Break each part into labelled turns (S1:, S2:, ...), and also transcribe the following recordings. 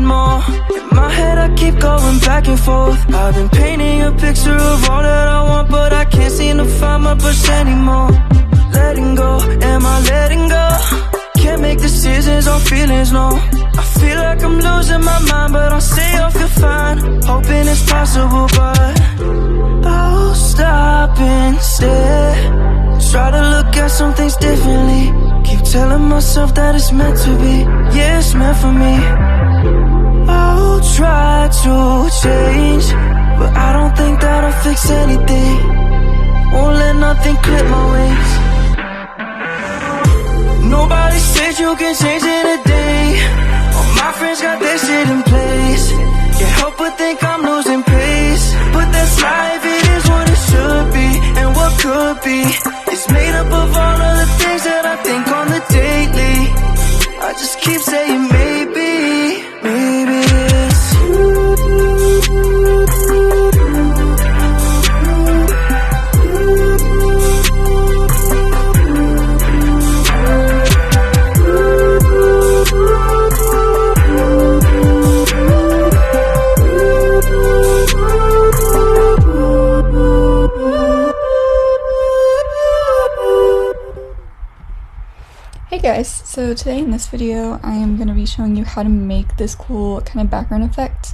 S1: more. In my head I keep going back and forth. I've been painting a picture of all that I want, but I can't seem to find my brush anymore. Letting go, am I letting go? Can't make decisions on feelings, no. I feel like I'm losing my mind, but I'll say I'll feel fine. Hoping it's possible, but I'll stop instead. Try to look at some things differently. Keep telling myself that it's meant to be. Yeah, it's meant for me. I'll try to change, but I don't think that'll fix anything. Won't let nothing clip my wings. Nobody said you can change in a day. All my friends got their shit in place. Can't help but think I'm losing pace. But that's life, it is what it should be. And what could be, it's made up of all of the things that I think on the daily. I just keep saying maybe, maybe it's you.
S2: Hey guys, so today in this video I am going to be showing you how to make this cool kind of background effect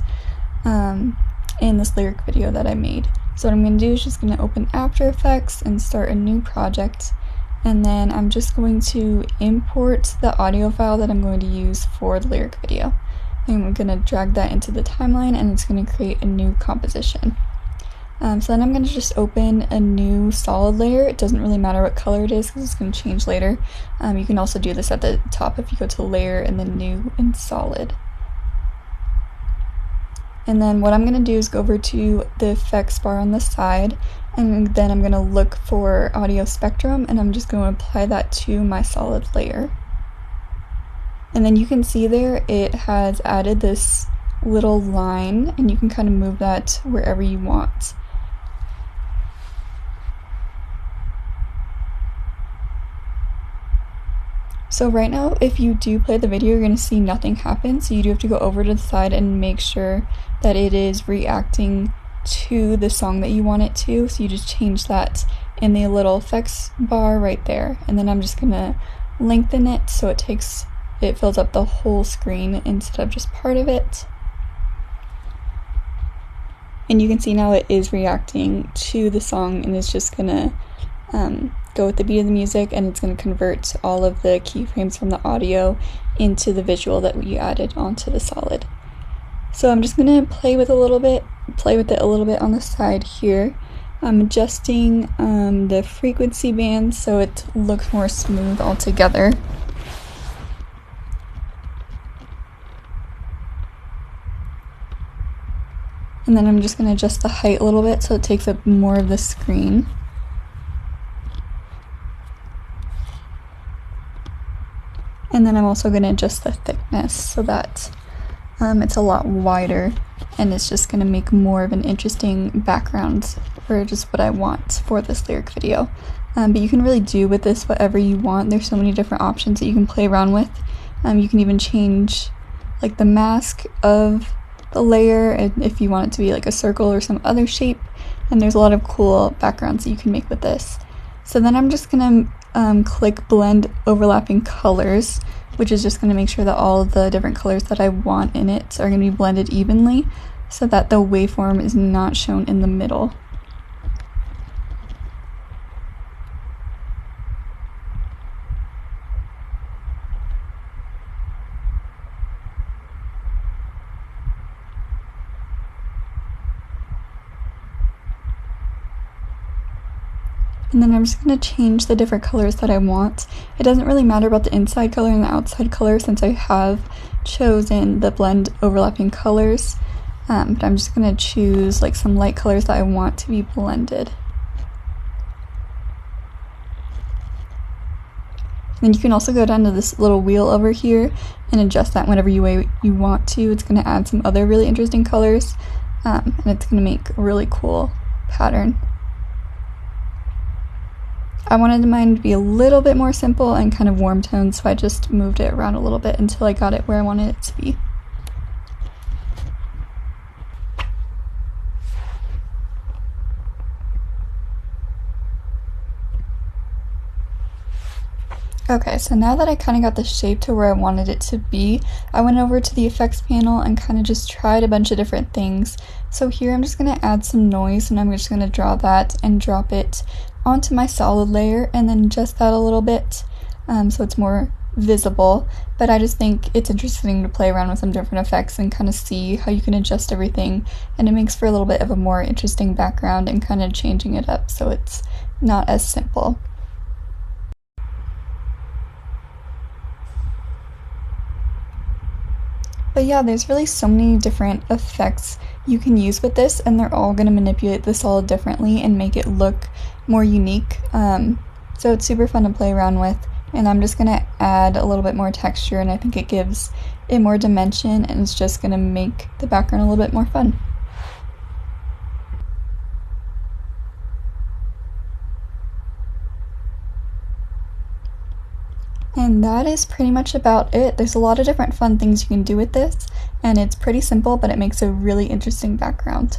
S2: in this lyric video that I made. So what I'm going to do is just going to open After Effects and start a new project, and then I'm just going to import the audio file that I'm going to use for the lyric video. I'm going to drag that into the timeline and it's going to create a new composition. So then I'm going to just open a new solid layer. It doesn't really matter what color it is because it's going to change later. You can also do this at the top if you go to layer and then new and solid. And then what I'm going to do is go over to the effects bar on the side, and then I'm going to look for audio spectrum, and I'm just going to apply that to my solid layer. And then you can see there it has added this little line, and you can kind of move that wherever you want. So right now, if you do play the video, you're going to see nothing happen, so you do have to go over to the side and make sure that it is reacting to the song that you want it to. So you just change that in the little effects bar right there. And then I'm just going to lengthen it so it fills up the whole screen instead of just part of it. And you can see now it is reacting to the song, and it's just going to go with the beat of the music, and it's going to convert all of the keyframes from the audio into the visual that we added onto the solid. So I'm just going to play with it a little bit on the side here. I'm adjusting the frequency band so it looks more smooth altogether. And then I'm just going to adjust the height a little bit so it takes up more of the screen. And then I'm also going to adjust the thickness so that it's a lot wider, and it's just going to make more of an interesting background for just what I want for this lyric video. But you can really do with this whatever you want. There's so many different options that you can play around with. You can even change like the mask of the layer if you want it to be like a circle or some other shape, and there's a lot of cool backgrounds that you can make with this. So then I'm just going to click blend overlapping colors, which is just going to make sure that all the different colors that I want in it are going to be blended evenly so that the waveform is not shown in the middle. And then I'm just going to change the different colors that I want. It doesn't really matter about the inside color and the outside color since I have chosen the blend overlapping colors. But I'm just going to choose like some light colors that I want to be blended. And you can also go down to this little wheel over here and adjust that whenever you want to. It's going to add some other really interesting colors, and it's going to make a really cool pattern. I wanted mine to be a little bit more simple and kind of warm toned, so I just moved it around a little bit until I got it where I wanted it to be. Okay, so now that I kind of got the shape to where I wanted it to be, I went over to the effects panel and kind of just tried a bunch of different things. So here I'm just going to add some noise, and I'm just going to draw that and drop it onto my solid layer and then adjust that a little bit so it's more visible. But I just think it's interesting to play around with some different effects and kind of see how you can adjust everything, and it makes for a little bit of a more interesting background and kind of changing it up so it's not as simple. But yeah, there's really so many different effects you can use with this, and they're all going to manipulate the solid differently and make it look more unique. So it's super fun to play around with, and I'm just going to add a little bit more texture, and I think it gives it more dimension, and it's just going to make the background a little bit more fun. And that is pretty much about it. There's a lot of different fun things you can do with this, and it's pretty simple, but it makes a really interesting background.